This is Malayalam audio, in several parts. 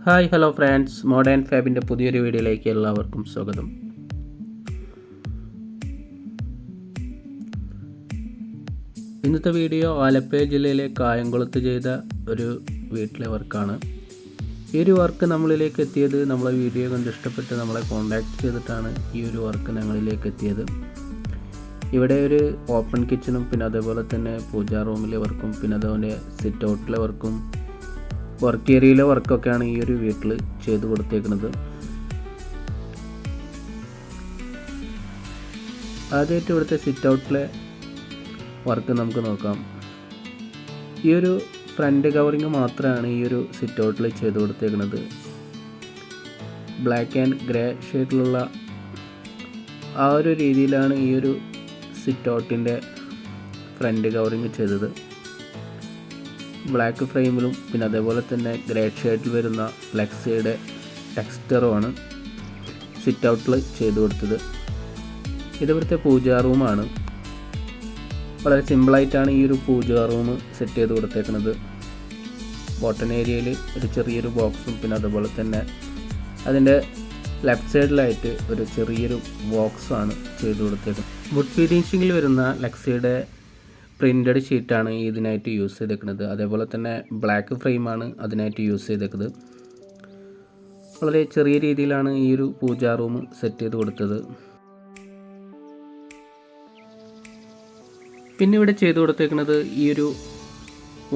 ഹായ് ഹലോ ഫ്രണ്ട്സ്, മോഡേൺ ഫാബിൻ്റെ പുതിയൊരു വീഡിയോയിലേക്ക് എല്ലാവർക്കും സ്വാഗതം. ഇന്നത്തെ വീഡിയോ ആലപ്പുഴ ജില്ലയിലെ കായംകുളത്ത് ചെയ്ത ഒരു വീട്ടിലെ വർക്കാണ്. ഈ ഒരു വർക്ക് നമ്മളിലേക്ക് എത്തിയത് നമ്മളെ വീഡിയോ കണ്ട് ഇഷ്ടപ്പെട്ട് നമ്മളെ കോൺടാക്റ്റ് ചെയ്തിട്ടാണ് ഈ ഒരു വർക്ക് ഞങ്ങളിലേക്ക് എത്തിയത്. ഇവിടെ ഒരു ഓപ്പൺ കിച്ചണും പിന്നെ അതേപോലെ തന്നെ പൂജാ റൂമിലെ വർക്കും പിന്നെ അതുപോലെ സിറ്റ് ഔട്ടിലെ വർക്കും വർക്ക് ഏരിയയിലെ വർക്കൊക്കെയാണ് ഈ ഒരു വീട്ടിൽ ചെയ്ത് കൊടുത്തേക്കുന്നത്. ആദ്യമായിട്ട് ഇവിടുത്തെ സിറ്റ് ഔട്ടിലെ വർക്ക് നമുക്ക് നോക്കാം. ഈ ഒരു ഫ്രണ്ട് കവറിങ് മാത്രമാണ് ഈ ഒരു സിറ്റ് ഔട്ടിൽ ചെയ്ത് കൊടുത്തേക്കുന്നത്. ബ്ലാക്ക് ആൻഡ് ഗ്രേ ഷെയ്ഡിലുള്ള ആ ഒരു രീതിയിലാണ് ഈ ഒരു സിറ്റ് ഔട്ടിൻ്റെ ഫ്രണ്ട് കവറിങ് ചെയ്തത്. ബ്ലാക്ക് ഫ്രെയിമിലും പിന്നെ അതേപോലെ തന്നെ ഗ്രേ ഷെയ്ഡിൽ വരുന്ന ലെക്സയുടെ ടെക്സ്റ്ററുമാണ് സിറ്റ് ഔട്ടിൽ ചെയ്ത് കൊടുത്തത്. ഇതിവിടുത്തെ പൂജാ റൂമാണ്. വളരെ സിമ്പിളായിട്ടാണ് ഈ ഒരു പൂജാ റൂം സെറ്റ് ചെയ്ത് കൊടുത്തേക്കുന്നത്. ബോട്ടൺ ഏരിയയിൽ ഒരു ചെറിയൊരു ബോക്സും പിന്നെ അതുപോലെ തന്നെ അതിൻ്റെ ലെഫ്റ്റ് സൈഡിലായിട്ട് ഒരു ചെറിയൊരു ബോക്സാണ് ചെയ്ത് കൊടുത്തേക്കുന്നത്. വുഡ് ഫിനിഷിങ്ങിൽ വരുന്ന ലെക്സയുടെ പ്രിൻ്റഡ് ഷീറ്റാണ് ഇതിനായിട്ട് യൂസ് ചെയ്തേക്കുന്നത്. അതേപോലെ തന്നെ ബ്ലാക്ക് ഫ്രെയിമാണ് അതിനായിട്ട് യൂസ് ചെയ്തേക്കുന്നത്. വളരെ ചെറിയ രീതിയിലാണ് ഈ ഒരു പൂജാ റൂം സെറ്റ് ചെയ്ത് കൊടുത്തത്. പിന്നെ ഇവിടെ ചെയ്തു കൊടുത്തേക്കുന്നത് ഈ ഒരു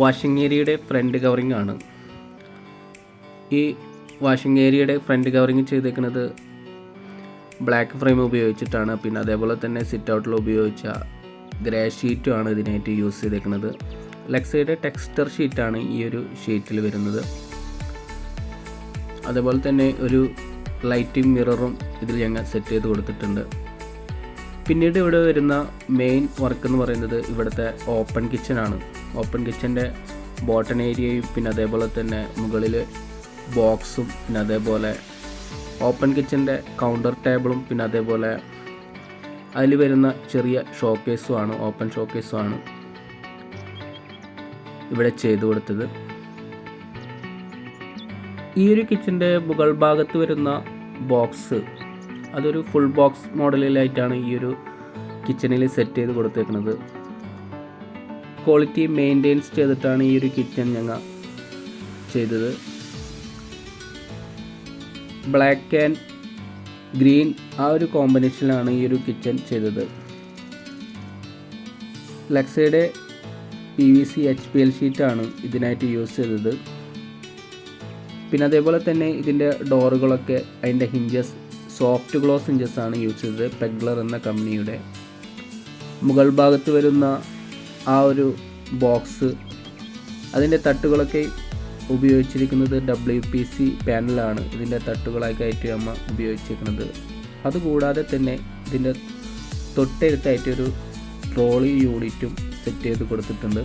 വാഷിംഗ് ഏരിയയുടെ ഫ്രണ്ട് കവറിങ് ആണ്. ഈ വാഷിംഗ് ഏരിയയുടെ ഫ്രണ്ട് കവറിങ് ചെയ്തേക്കുന്നത് ബ്ലാക്ക് ഫ്രെയിം ഉപയോഗിച്ചിട്ടാണ്. പിന്നെ അതേപോലെ തന്നെ സിറ്റ് ഔട്ടിൽ ഉപയോഗിച്ച ഗ്രേ ഷീറ്റുമാണ് ഇതിനായിട്ട് യൂസ് ചെയ്തേക്കുന്നത്. ലെക്സയുടെ ടെക്സ്റ്റർ ഷീറ്റാണ് ഈ ഒരു ഷീറ്റിൽ വരുന്നത്. അതേപോലെ തന്നെ ഒരു ലൈറ്റിംഗ് മിററും ഇതിൽ ഞങ്ങൾ സെറ്റ് ചെയ്ത് കൊടുത്തിട്ടുണ്ട്. പിന്നീട് ഇവിടെ വരുന്ന മെയിൻ വർക്ക് എന്ന് പറയുന്നത് ഇവിടുത്തെ ഓപ്പൺ കിച്ചനാണ്. ഓപ്പൺ കിച്ചൻ്റെ ബോട്ടൺ ഏരിയയും പിന്നെ അതേപോലെ തന്നെ മുകളിൽ ബോക്സും പിന്നെ അതേപോലെ ഓപ്പൺ കിച്ചൻ്റെ കൗണ്ടർ ടേബിളും പിന്നെ അതേപോലെ അതിൽ വരുന്ന ചെറിയ ഷോക്കേസുമാണ്, ഓപ്പൺ ഷോക്കേസുമാണ് ഇവിടെ ചെയ്തു കൊടുത്തത്. ഈ ഒരു കിച്ചൻ്റെ മുകൾ ഭാഗത്ത് വരുന്ന ബോക്സ് അതൊരു ഫുൾ ബോക്സ് മോഡലിലായിട്ടാണ് ഈ ഒരു കിച്ചണിൽ സെറ്റ് ചെയ്ത് കൊടുത്തേക്കുന്നത്. ക്വാളിറ്റി മെയിൻറ്റെയിൻസ് ചെയ്തിട്ടാണ് ഈ ഒരു കിച്ചൺ ഞങ്ങൾ ചെയ്തത്. ബ്ലാക്ക് ആൻഡ് ഗ്രീൻ ആ ഒരു കോമ്പിനേഷനിലാണ് ഈ ഒരു കിച്ചൺ ചെയ്തത്. ലെക്സയുടെ PVC HPL ഷീറ്റാണ് ഇതിനായിട്ട് യൂസ് ചെയ്തത്. പിന്നെ അതേപോലെ തന്നെ ഇതിൻ്റെ ഡോറുകളൊക്കെ അതിൻ്റെ ഹിഞ്ചസ് സോഫ്റ്റ് ഗ്ലോസ് ഹിഞ്ചസ് ആണ് യൂസ് ചെയ്തത്, പെഗ്ലർ എന്ന കമ്പനിയുടെ. മുകൾ ഭാഗത്ത് വരുന്ന ആ ഒരു ബോക്സ് അതിൻ്റെ തട്ടുകളൊക്കെ ഉപയോഗിച്ചിരിക്കുന്നത് WPC പാനലാണ് ഇതിൻ്റെ തട്ടുകളായിട്ട് അമ്മ ഉപയോഗിച്ചിരിക്കുന്നത്. അതുകൂടാതെ തന്നെ ഇതിൻ്റെ തൊട്ടടുത്തായിട്ടൊരു ട്രോളി യൂണിറ്റും സെറ്റ് ചെയ്ത് കൊടുത്തിട്ടുണ്ട്.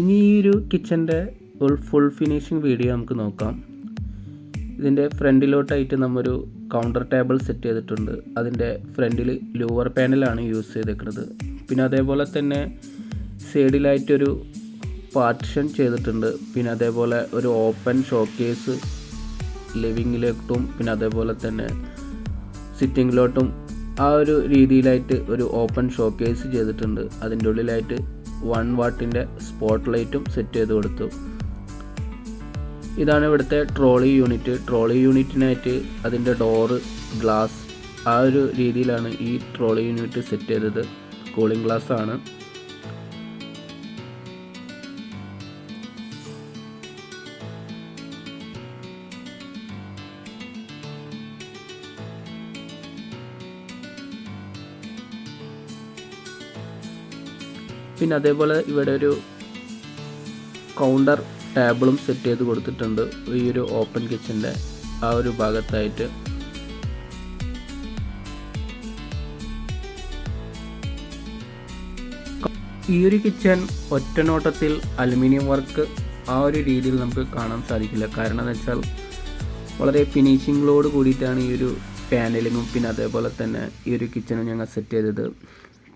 ഇനി ഈ ഒരു കിച്ചൻ്റെ ഫുൾ ഫിനിഷിംഗ് വീഡിയോ നമുക്ക് നോക്കാം. ഇതിൻ്റെ ഫ്രണ്ടിലോട്ടായിട്ട് നമ്മൊരു കൗണ്ടർ ടേബിൾ സെറ്റ് ചെയ്തിട്ടുണ്ട്. അതിൻ്റെ ഫ്രണ്ടിൽ ലൂവർ പാനലാണ് യൂസ് ചെയ്തേക്കുന്നത്. പിന്നെ അതേപോലെ തന്നെ സൈഡിലായിട്ടൊരു പാർട്ടിഷൻ ചെയ്തിട്ടുണ്ട്. പിന്നെ അതേപോലെ ഒരു ഓപ്പൺ ഷോക്കേസ് ലിവിങ്ങിലോട്ടും പിന്നെ അതേപോലെ തന്നെ സിറ്റിങ്ങിലോട്ടും ആ ഒരു രീതിയിലായിട്ട് ഒരു ഓപ്പൺ ഷോക്കേസ് ചെയ്തിട്ടുണ്ട്. അതിൻ്റെ ഉള്ളിലായിട്ട് 1 വാട്ടിൻ്റെ സ്പോട്ട് ലൈറ്റും സെറ്റ് ചെയ്ത് കൊടുത്തു. ഇതാണ് ഇവിടുത്തെ ട്രോളി യൂണിറ്റ്. ട്രോളി യൂണിറ്റിനായിട്ട് അതിൻ്റെ ഡോറ് ഗ്ലാസ് ആ ഒരു രീതിയിലാണ് ഈ ട്രോളി യൂണിറ്റ് സെറ്റ് ചെയ്തത്. കൂളിംഗ് ഗ്ലാസ് ആണ്. പിന്നെ അതേപോലെ ഇവിടെ ഒരു കൗണ്ടർ ടേബിളും സെറ്റ് ചെയ്ത് കൊടുത്തിട്ടുണ്ട് ഈ ഒരു ഓപ്പൺ കിച്ചൻ്റെ ആ ഒരു ഭാഗത്തായിട്ട്. ഈ ഒരു കിച്ചൺ ഒറ്റ നോട്ടത്തിൽ അലുമിനിയം വർക്ക് ആ ഒരു രീതിയിൽ നമുക്ക് കാണാൻ സാധിക്കില്ല. കാരണം എന്ന് വെച്ചാൽ വളരെ ഫിനിഷിങ്ങിലോട് കൂടിയിട്ടാണ് ഈ ഒരു പാനലിങ്ങും പിന്നെ അതേപോലെ തന്നെ ഈ ഒരു കിച്ചണും ഞങ്ങൾ സെറ്റ് ചെയ്തത്.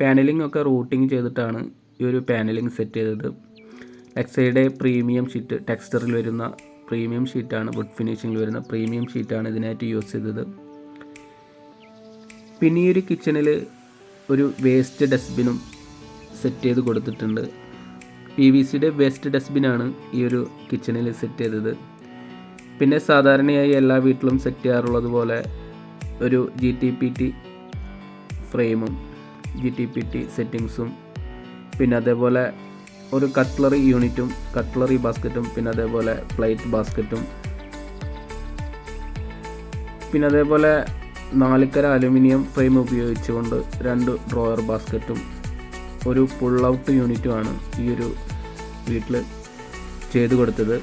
പാനലിംഗ് ഒക്കെ റൂട്ടിങ് ചെയ്തിട്ടാണ് ഈ ഒരു പാനലിംഗ് സെറ്റ് ചെയ്തത്. ലെക്സയുടെ പ്രീമിയം ഷീറ്റ്, ടെക്സ്ചറിൽ വരുന്ന പ്രീമിയം ഷീറ്റാണ്, വുഡ് ഫിനിഷിങ്ങിൽ വരുന്ന പ്രീമിയം ഷീറ്റാണ് ഇതിനായിട്ട് യൂസ് ചെയ്തത്. പിന്നെ ഈ ഒരു കിച്ചണിൽ ഒരു വേസ്റ്റ് ഡസ്റ്റ്ബിനും സെറ്റ് ചെയ്ത് കൊടുത്തിട്ടുണ്ട്. PVCയുടെ വേസ്റ്റ് ഡസ്റ്റ്ബിനാണ് ഈ ഒരു കിച്ചണിൽ സെറ്റ് ചെയ്തത്. പിന്നെ സാധാരണയായി എല്ലാ വീട്ടിലും സെറ്റ് ചെയ്യാറുള്ളത് പോലെ ഒരു GTPT ഫ്രെയിമും GTPT സെറ്റിങ്സും, പിന്നെ അതേപോലെ ഒരു കട്ട്ലറി യൂണിറ്റും, കട്ട്ലറി ബാസ്ക്കറ്റും, പിന്നെ അതേപോലെ പ്ലേറ്റ് ബാസ്ക്കറ്റും, പിന്നെ അതേപോലെ 4 അലുമിനിയം ഫ്രെയിം ഉപയോഗിച്ചുകൊണ്ട് 2 ഡ്രോയർ ബാസ്ക്കറ്റും ഒരു പുൾ ഔട്ട് യൂണിറ്റുമാണ് ഈ ഒരു വീട്ടിൽ ചെയ്തു കൊടുത്തത്.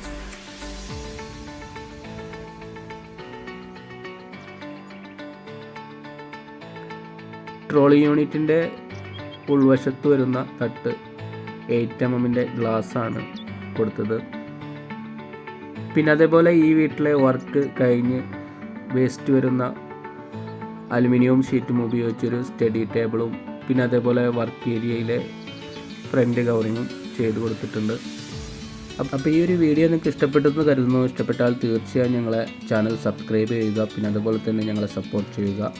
ട്രോളി യൂണിറ്റിൻ്റെ ഉൾവശത്ത് വരുന്ന തട്ട് 8 mm ഗ്ലാസ്സാണ് കൊടുത്തത്. പിന്നെ അതേപോലെ ഈ വീട്ടിലെ വർക്ക് കഴിഞ്ഞ് വേസ്റ്റ് വരുന്ന അലുമിനിയം ഷീറ്റും ഉപയോഗിച്ചൊരു സ്റ്റഡി ടേബിളും, പിന്നെ അതേപോലെ വർക്ക് ഏരിയയിലെ ഫ്രണ്ട് കവറിങ്ങും ചെയ്ത് കൊടുത്തിട്ടുണ്ട്. അപ്പോൾ ഈ ഒരു വീഡിയോ നിങ്ങൾക്ക് ഇഷ്ടപ്പെട്ടെന്ന് കരുതുന്നു. ഇഷ്ടപ്പെട്ടാൽ തീർച്ചയായും ഞങ്ങളെ ചാനൽ സബ്സ്ക്രൈബ് ചെയ്യുക, പിന്നെ അതുപോലെ തന്നെ ഞങ്ങളെ സപ്പോർട്ട് ചെയ്യുക.